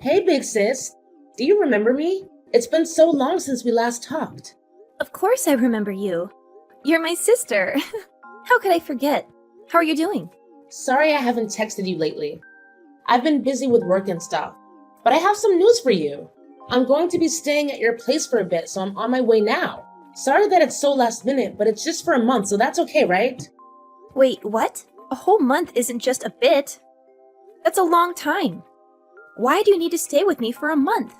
Hey, big sis. Do you remember me? It's been so long since we last talked. Of course I remember you. You're my sister. How could I forget? How are you doing? Sorry I haven't texted you lately. I've been busy with work and stuff. But I have some news for you. I'm going to be staying at your place for a bit, so I'm on my way now. Sorry that it's so last minute, but it's just for a month, so that's okay, right? Wait, what? A whole month isn't just a bit. That's a long time. Why do you need to stay with me for a month?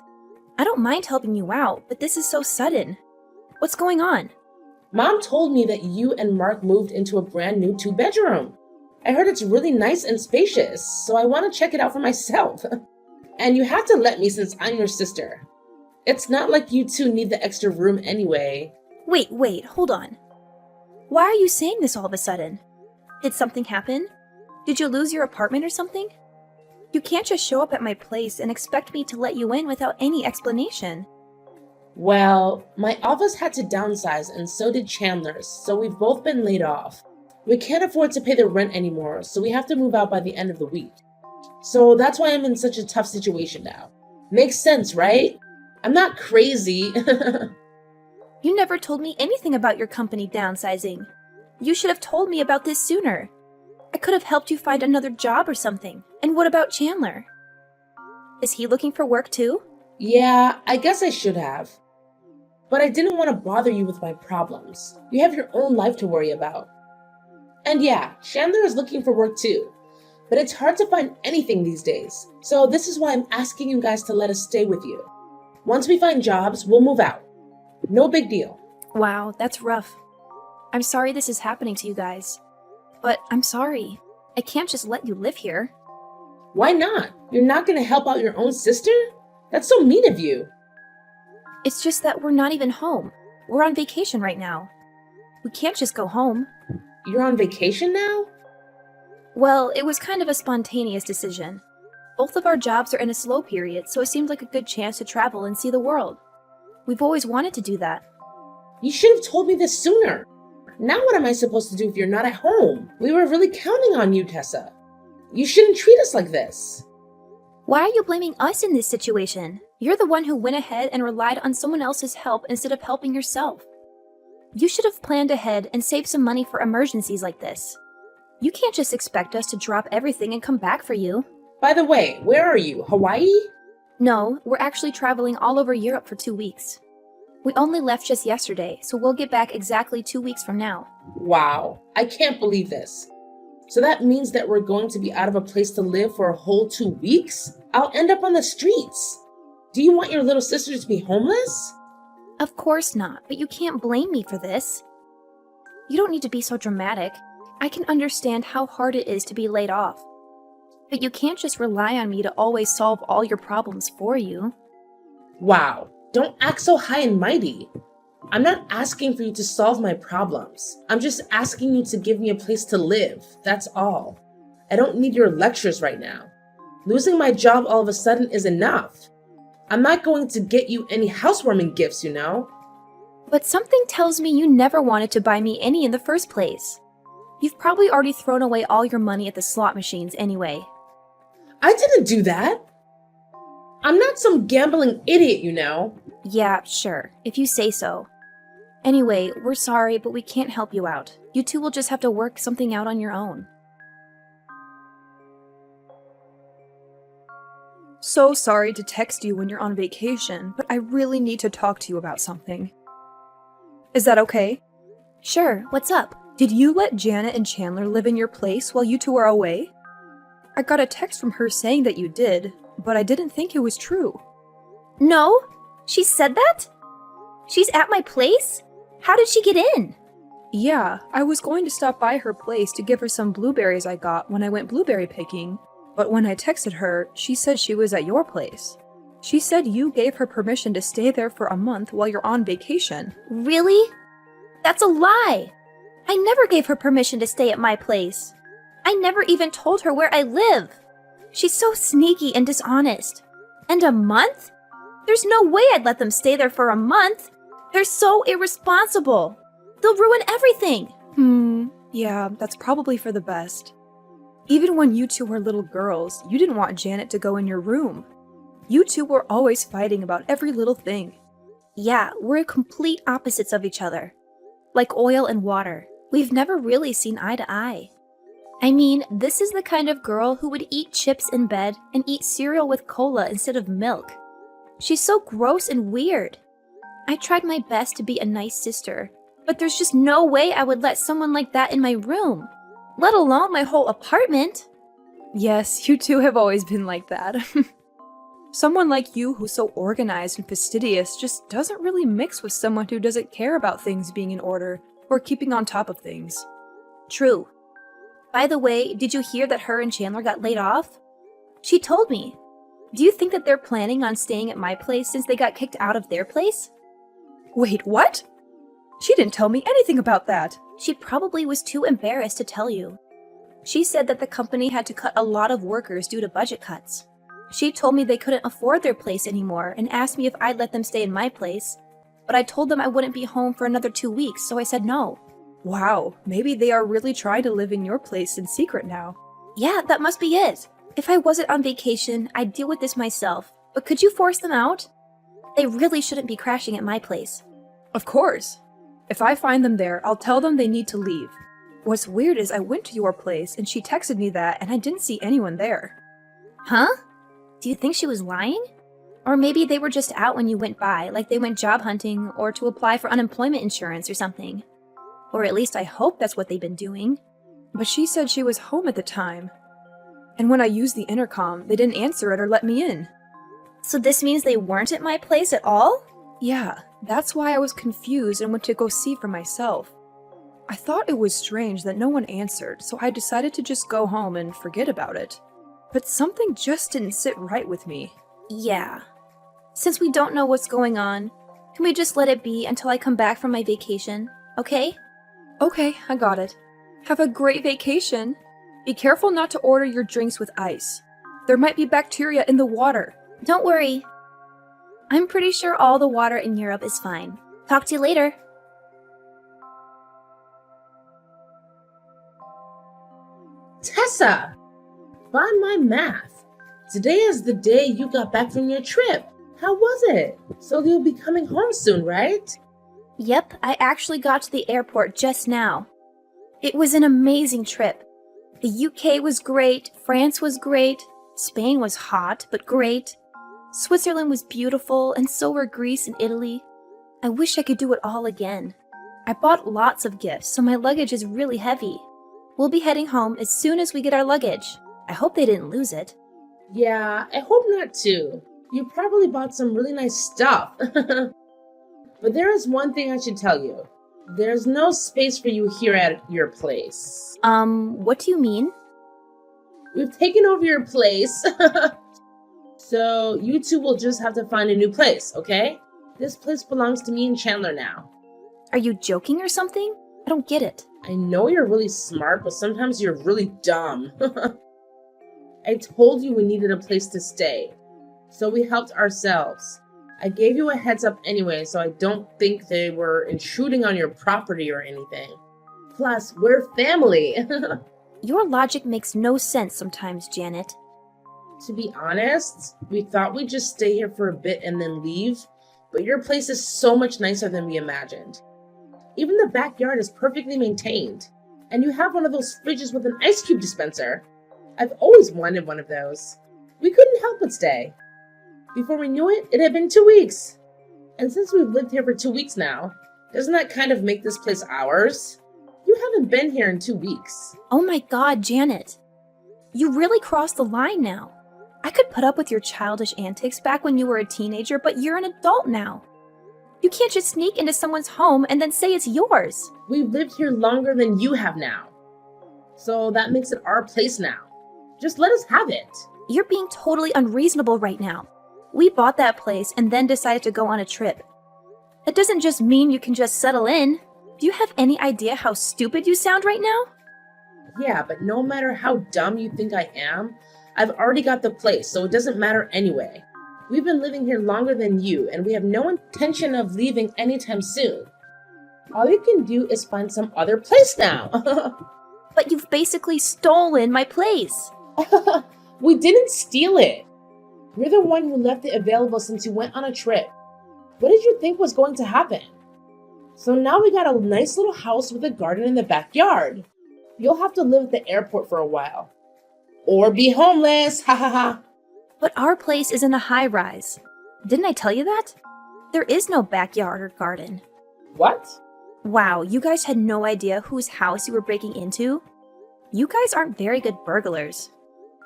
I don't mind helping you out, but this is so sudden. What's going on? Mom told me that you and Mark moved into a brand new 2-bedroom. I heard it's really nice and spacious, so I want to check it out for myself. And you have to let me since I'm your sister. It's not like you two need the extra room anyway. Wait, hold on. Why are you saying this all of a sudden? Did something happen? Did you lose your apartment or something? You can't just show up at my place and expect me to let you in without any explanation. Well, my office had to downsize and so did Chandler's, so we've both been laid off. We can't afford to pay the rent anymore, so we have to move out by the end of the week. So that's why I'm in such a tough situation now. Makes sense, right? I'm not crazy. You never told me anything about your company downsizing. You should have told me about this sooner. I could have helped you find another job or something. And what about Chandler? Is he looking for work too? Yeah, I guess I should have. But I didn't want to bother you with my problems. You have your own life to worry about. And yeah, Chandler is looking for work too. But it's hard to find anything these days. So this is why I'm asking you guys to let us stay with you. Once we find jobs, we'll move out. No big deal. Wow, that's rough. I'm sorry this is happening to you guys. But I'm sorry. I can't just let you live here. Why not? You're not going to help out your own sister? That's so mean of you. It's just that we're not even home. We're on vacation right now. We can't just go home. You're on vacation now? Well, it was kind of a spontaneous decision. Both of our jobs are in a slow period, so it seemed like a good chance to travel and see the world. We've always wanted to do that. You should have told me this sooner. Now what am I supposed to do if you're not at home? We were really counting on you, Tessa. You shouldn't treat us like this. Why are you blaming us in this situation? You're the one who went ahead and relied on someone else's help instead of helping yourself. You should have planned ahead and saved some money for emergencies like this. You can't just expect us to drop everything and come back for you. By the way, where are you? Hawaii? No, we're actually traveling all over Europe for 2 weeks. We only left just yesterday, so we'll get back exactly 2 weeks from now. Wow, I can't believe this. So that means that we're going to be out of a place to live for a whole 2 weeks? I'll end up on the streets. Do you want your little sister to be homeless? Of course not, but you can't blame me for this. You don't need to be so dramatic. I can understand how hard it is to be laid off. But you can't just rely on me to always solve all your problems for you. Wow, don't act so high and mighty. I'm not asking for you to solve my problems. I'm just asking you to give me a place to live, that's all. I don't need your lectures right now. Losing my job all of a sudden is enough. I'm not going to get you any housewarming gifts, you know? But something tells me you never wanted to buy me any in the first place. You've probably already thrown away all your money at the slot machines anyway. I didn't do that. I'm not some gambling idiot, you know? Yeah, sure, if you say so. Anyway, we're sorry, but we can't help you out. You two will just have to work something out on your own. So sorry to text you when you're on vacation, but I really need to talk to you about something. Is that okay? Sure, what's up? Did you let Janet and Chandler live in your place while you two are away? I got a text from her saying that you did, but I didn't think it was true. No? She said that? She's at my place? How did she get in? Yeah, I was going to stop by her place to give her some blueberries I got when I went blueberry picking, but when I texted her, she said she was at your place. She said you gave her permission to stay there for a month while you're on vacation. Really? That's a lie! I never gave her permission to stay at my place. I never even told her where I live. She's so sneaky and dishonest. And a month? There's no way I'd let them stay there for a month. They're so irresponsible. They'll ruin everything. Yeah, that's probably for the best. Even when you two were little girls, you didn't want Janet to go in your room. You two were always fighting about every little thing. Yeah, we're complete opposites of each other. Like oil and water. We've never really seen eye to eye. I mean, this is the kind of girl who would eat chips in bed and eat cereal with cola instead of milk. She's so gross and weird. I tried my best to be a nice sister, but there's just no way I would let someone like that in my room, let alone my whole apartment. Yes, you two have always been like that. Someone like you who's so organized and fastidious just doesn't really mix with someone who doesn't care about things being in order or keeping on top of things. True. By the way, did you hear that her and Chandler got laid off? She told me. Do you think that they're planning on staying at my place since they got kicked out of their place? Wait, what? She didn't tell me anything about that. She probably was too embarrassed to tell you. She said that the company had to cut a lot of workers due to budget cuts. She told me they couldn't afford their place anymore and asked me if I'd let them stay in my place, but I told them I wouldn't be home for another 2 weeks, so I said no. Wow, maybe they are really trying to live in your place in secret now. Yeah, that must be it. If I wasn't on vacation, I'd deal with this myself, but could you force them out? They really shouldn't be crashing at my place. Of course. If I find them there, I'll tell them they need to leave. What's weird is I went to your place and she texted me that and I didn't see anyone there. Huh? Do you think she was lying? Or maybe they were just out when you went by, like they went job hunting or to apply for unemployment insurance or something. Or at least I hope that's what they've been doing. But she said she was home at the time. And when I used the intercom, they didn't answer it or let me in. So this means they weren't at my place at all? Yeah, that's why I was confused and went to go see for myself. I thought it was strange that no one answered, so I decided to just go home and forget about it. But something just didn't sit right with me. Yeah. Since we don't know what's going on, can we just let it be until I come back from my vacation, okay? Okay, I got it. Have a great vacation. Be careful not to order your drinks with ice. There might be bacteria in the water. Don't worry. I'm pretty sure all the water in Europe is fine. Talk to you later. Tessa! By my math, today is the day you got back from your trip. How was it? So you'll be coming home soon, right? Yep, I actually got to the airport just now. It was an amazing trip. The UK was great, France was great, Spain was hot but great. Switzerland was beautiful, and so were Greece and Italy. I wish I could do it all again. I bought lots of gifts, so my luggage is really heavy. We'll be heading home as soon as we get our luggage. I hope they didn't lose it. Yeah, I hope not too. You probably bought some really nice stuff. But there is one thing I should tell you. There's no space for you here at your place. What do you mean? We've taken over your place. So you two will just have to find a new place, okay? This place belongs to me and Chandler now. Are you joking or something? I don't get it. I know you're really smart, but sometimes you're really dumb. I told you we needed a place to stay, so we helped ourselves. I gave you a heads up anyway, so I don't think they were intruding on your property or anything. Plus, we're family. Your logic makes no sense sometimes, Janet. To be honest, we thought we'd just stay here for a bit and then leave, but your place is so much nicer than we imagined. Even the backyard is perfectly maintained, and you have one of those fridges with an ice cube dispenser. I've always wanted one of those. We couldn't help but stay. Before we knew it, it had been 2 weeks. And since we've lived here for 2 weeks now, doesn't that kind of make this place ours? You haven't been here in 2 weeks. Oh my god, Janet. You really crossed the line now. I could put up with your childish antics back when you were a teenager, but you're an adult now. You can't just sneak into someone's home and then say it's yours. We've lived here longer than you have now. So that makes it our place now. Just let us have it. You're being totally unreasonable right now. We bought that place and then decided to go on a trip. That doesn't just mean you can just settle in. Do you have any idea how stupid you sound right now? Yeah, but no matter how dumb you think I am, I've already got the place, so it doesn't matter anyway. We've been living here longer than you, and we have no intention of leaving anytime soon. All you can do is find some other place now. But you've basically stolen my place. We didn't steal it. You're the one who left it available since you went on a trip. What did you think was going to happen? So now we got a nice little house with a garden in the backyard. You'll have to live at the airport for a while. Or be homeless, ha ha ha. But our place is in a high-rise. Didn't I tell you that? There is no backyard or garden. What? Wow, you guys had no idea whose house you were breaking into? You guys aren't very good burglars.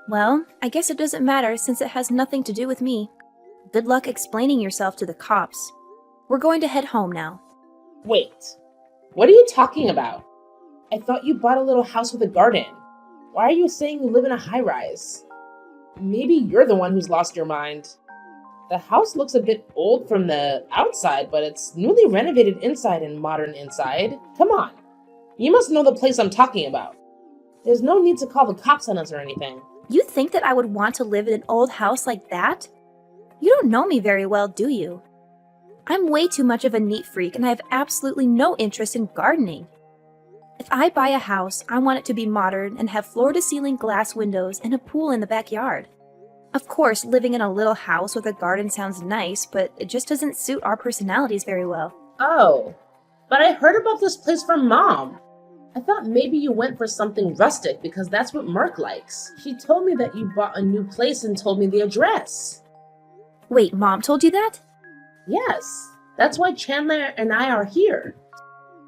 Well, I guess it doesn't matter since it has nothing to do with me. Good luck explaining yourself to the cops. We're going to head home now. Wait, what are you talking about? I thought you bought a little house with a garden. Why are you saying you live in a high-rise? Maybe you're the one who's lost your mind. The house looks a bit old from the outside, but it's newly renovated inside and modern inside. Come on, you must know the place I'm talking about. There's no need to call the cops on us or anything. You think that I would want to live in an old house like that? You don't know me very well, do you? I'm way too much of a neat freak and I have absolutely no interest in gardening. If I buy a house, I want it to be modern and have floor-to-ceiling glass windows and a pool in the backyard. Of course, living in a little house with a garden sounds nice, but it just doesn't suit our personalities very well. Oh, but I heard about this place from Mom. I thought maybe you went for something rustic because that's what Mark likes. She told me that you bought a new place and told me the address. Wait, Mom told you that? Yes, that's why Chandler and I are here.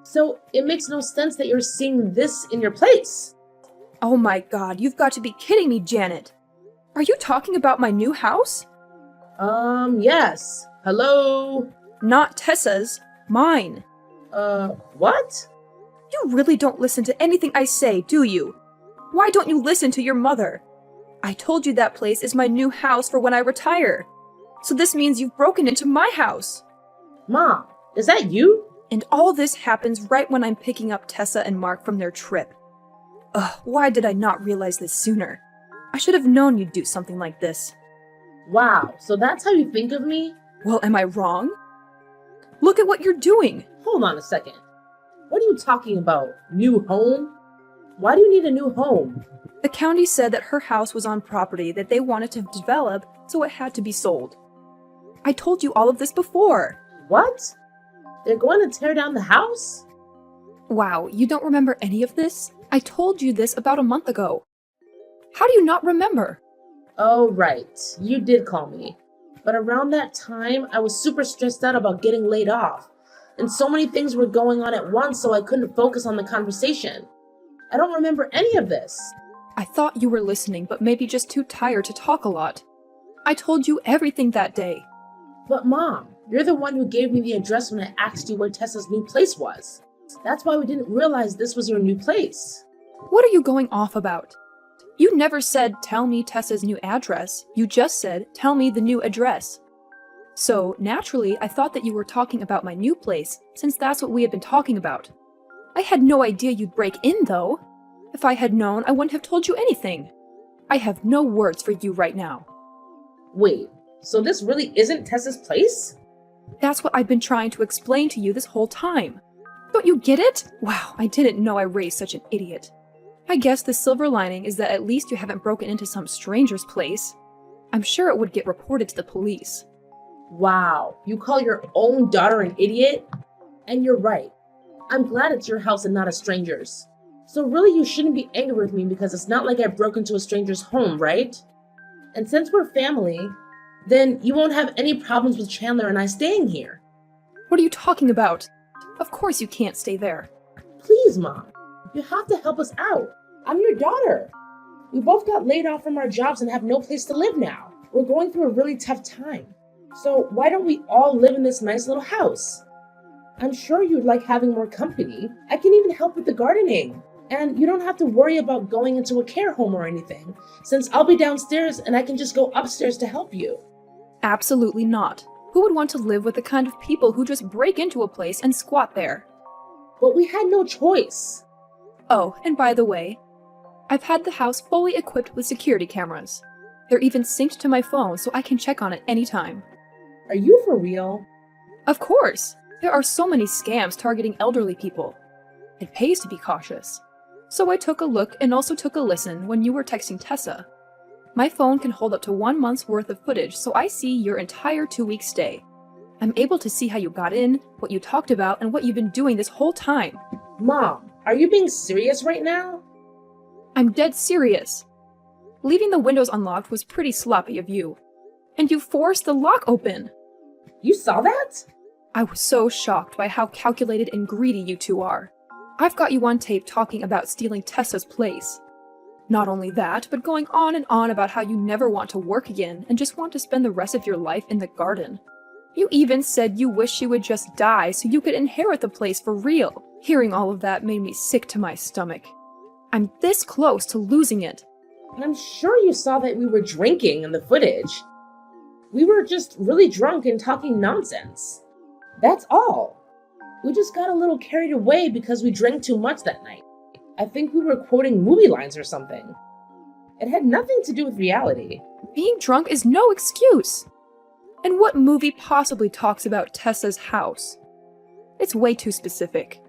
So it makes no sense that you're seeing this in your place. Oh my god, you've got to be kidding me, Janet. Are you talking about my new house? Yes. Hello? Not Tessa's, mine. What? You really don't listen to anything I say, do you? Why don't you listen to your mother? I told you that place is my new house for when I retire. So this means you've broken into my house. Mom, is that you? And all this happens right when I'm picking up Tessa and Mark from their trip. Ugh, why did I not realize this sooner? I should have known you'd do something like this. Wow, so that's how you think of me? Well, am I wrong? Look at what you're doing. Hold on a second. What are you talking about? New home? Why do you need a new home? The county said that her house was on property that they wanted to develop, so it had to be sold. I told you all of this before. What? They're going to tear down the house? Wow, you don't remember any of this? I told you this about a month ago. How do you not remember? Oh, right. You did call me. But around that time, I was super stressed out about getting laid off. And so many things were going on at once, so I couldn't focus on the conversation. I don't remember any of this. I thought you were listening, but maybe just too tired to talk a lot. I told you everything that day. But Mom, you're the one who gave me the address when I asked you where Tessa's new place was. That's why we didn't realize this was your new place. What are you going off about? You never said, tell me Tessa's new address. You just said, tell me the new address. So, naturally, I thought that you were talking about my new place, since that's what we had been talking about. I had no idea you'd break in, though. If I had known, I wouldn't have told you anything. I have no words for you right now. Wait, so this really isn't Tessa's place? That's what I've been trying to explain to you this whole time. Don't you get it? Wow, I didn't know I raised such an idiot. I guess the silver lining is that at least you haven't broken into some stranger's place. I'm sure it would get reported to the police. Wow, you call your own daughter an idiot? And you're right. I'm glad it's your house and not a stranger's. So really you shouldn't be angry with me because it's not like I broke into a stranger's home, right? And since we're family, then you won't have any problems with Chandler and I staying here. What are you talking about? Of course you can't stay there. Please, Mom. You have to help us out. I'm your daughter. We both got laid off from our jobs and have no place to live now. We're going through a really tough time. So why don't we all live in this nice little house? I'm sure you'd like having more company. I can even help with the gardening. And you don't have to worry about going into a care home or anything, since I'll be downstairs and I can just go upstairs to help you. Absolutely not. Who would want to live with the kind of people who just break into a place and squat there? But we had no choice. Oh, and by the way, I've had the house fully equipped with security cameras. They're even synced to my phone so I can check on it anytime. Are you for real? Of course! There are so many scams targeting elderly people. It pays to be cautious. So I took a look and also took a listen when you were texting Tessa. My phone can hold up to 1 month's worth of footage, so I see your entire 2-week stay. I'm able to see how you got in, what you talked about, and what you've been doing this whole time. Mom, are you being serious right now? I'm dead serious. Leaving the windows unlocked was pretty sloppy of you. And you forced the lock open. You saw that? I was so shocked by how calculated and greedy you two are. I've got you on tape talking about stealing Tessa's place. Not only that, but going on and on about how you never want to work again and just want to spend the rest of your life in the garden. You even said you wish she would just die so you could inherit the place for real. Hearing all of that made me sick to my stomach. I'm this close to losing it. And I'm sure you saw that we were drinking in the footage. We were just really drunk and talking nonsense. That's all. We just got a little carried away because we drank too much that night. I think we were quoting movie lines or something. It had nothing to do with reality. Being drunk is no excuse. And what movie possibly talks about Tessa's house? It's way too specific.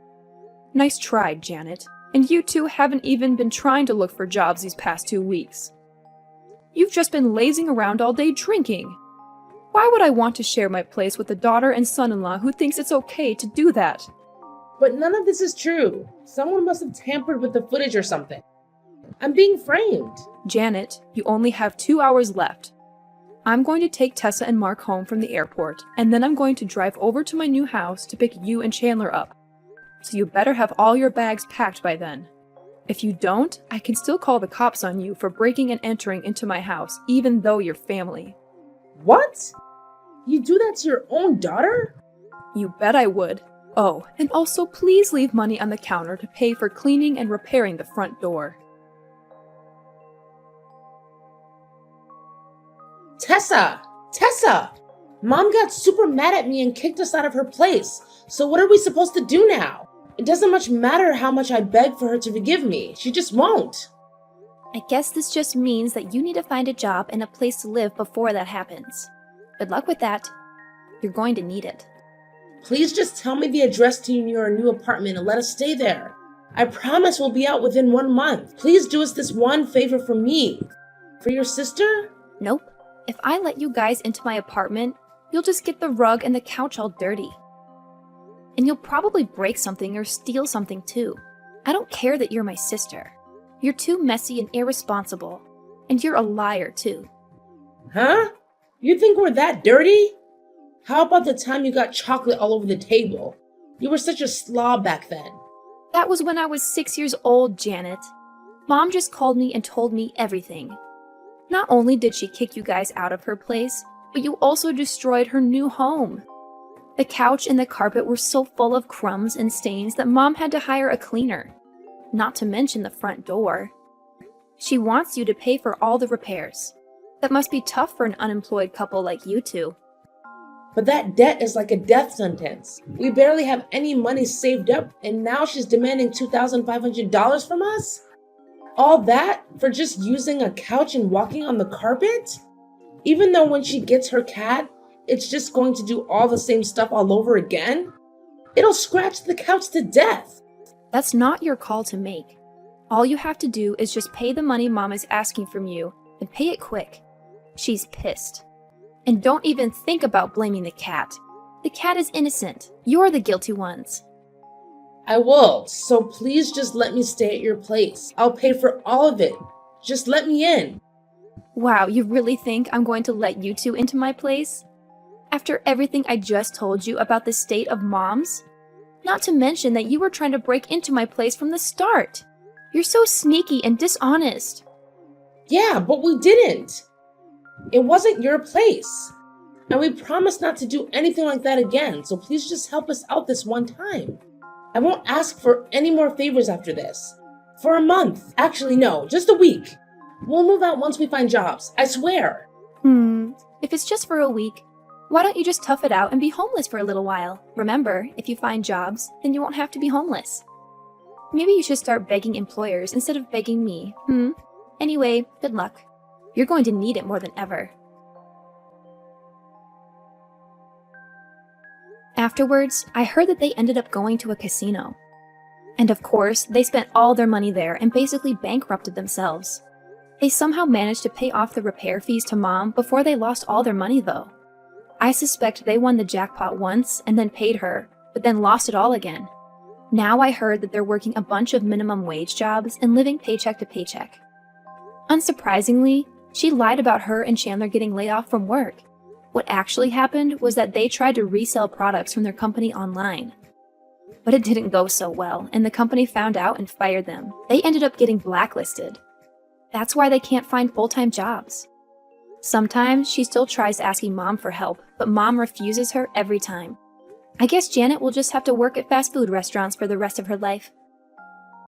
Nice try, Janet. And you two haven't even been trying to look for jobs these past 2 weeks. You've just been lazing around all day drinking. Why would I want to share my place with the daughter and son-in-law who thinks it's okay to do that? But none of this is true. Someone must have tampered with the footage or something. I'm being framed. Janet, you only have 2 hours left. I'm going to take Tessa and Mark home from the airport, and then I'm going to drive over to my new house to pick you and Chandler up. So you better have all your bags packed by then. If you don't, I can still call the cops on you for breaking and entering into my house, even though you're family. What? You do that to your own daughter? You bet I would. Oh, and also please leave money on the counter to pay for cleaning and repairing the front door. Tessa! Tessa! Mom got super mad at me and kicked us out of her place. So what are we supposed to do now? It doesn't much matter how much I beg for her to forgive me. She just won't. I guess this just means that you need to find a job and a place to live before that happens. Good luck with that. You're going to need it. Please just tell me the address to your new apartment and let us stay there. I promise we'll be out within 1 month. Please do us this one favor for me. For your sister? Nope. If I let you guys into my apartment, you'll just get the rug and the couch all dirty. And you'll probably break something or steal something too. I don't care that you're my sister. You're too messy and irresponsible. And you're a liar too. Huh? You think we're that dirty? How about the time you got chocolate all over the table? You were such a slob back then. That was when I was 6 years old, Janet. Mom just called me and told me everything. Not only did she kick you guys out of her place, but you also destroyed her new home. The couch and the carpet were so full of crumbs and stains that Mom had to hire a cleaner. Not to mention the front door. She wants you to pay for all the repairs. That must be tough for an unemployed couple like you two. But that debt is like a death sentence. We barely have any money saved up, and now she's demanding $2,500 from us? All that for just using a couch and walking on the carpet? Even though when she gets her cat, it's just going to do all the same stuff all over again? It'll scratch the couch to death. That's not your call to make. All you have to do is just pay the money Mom is asking from you, and pay it quick. She's pissed. And don't even think about blaming the cat. The cat is innocent. You're the guilty ones. I will, so please just let me stay at your place. I'll pay for all of it. Just let me in. Wow, you really think I'm going to let you two into my place? After everything I just told you about the state of Mom's? Not to mention that you were trying to break into my place from the start. You're so sneaky and dishonest. Yeah, but we didn't. It wasn't your place. And we promised not to do anything like that again, so please just help us out this one time. I won't ask for any more favors after this. For a month. Actually, no, just a week. We'll move out once we find jobs, I swear. If it's just for a week, why don't you just tough it out and be homeless for a little while? Remember, if you find jobs, then you won't have to be homeless. Maybe you should start begging employers instead of begging me, Anyway, good luck. You're going to need it more than ever. Afterwards, I heard that they ended up going to a casino. And of course, they spent all their money there and basically bankrupted themselves. They somehow managed to pay off the repair fees to Mom before they lost all their money, though. I suspect they won the jackpot once and then paid her, but then lost it all again. Now I heard that they're working a bunch of minimum wage jobs and living paycheck to paycheck. Unsurprisingly, she lied about her and Chandler getting laid off from work. What actually happened was that they tried to resell products from their company online. But it didn't go so well, and the company found out and fired them. They ended up getting blacklisted. That's why they can't find full-time jobs. Sometimes she still tries asking Mom for help, but Mom refuses her every time. I guess Janet will just have to work at fast food restaurants for the rest of her life.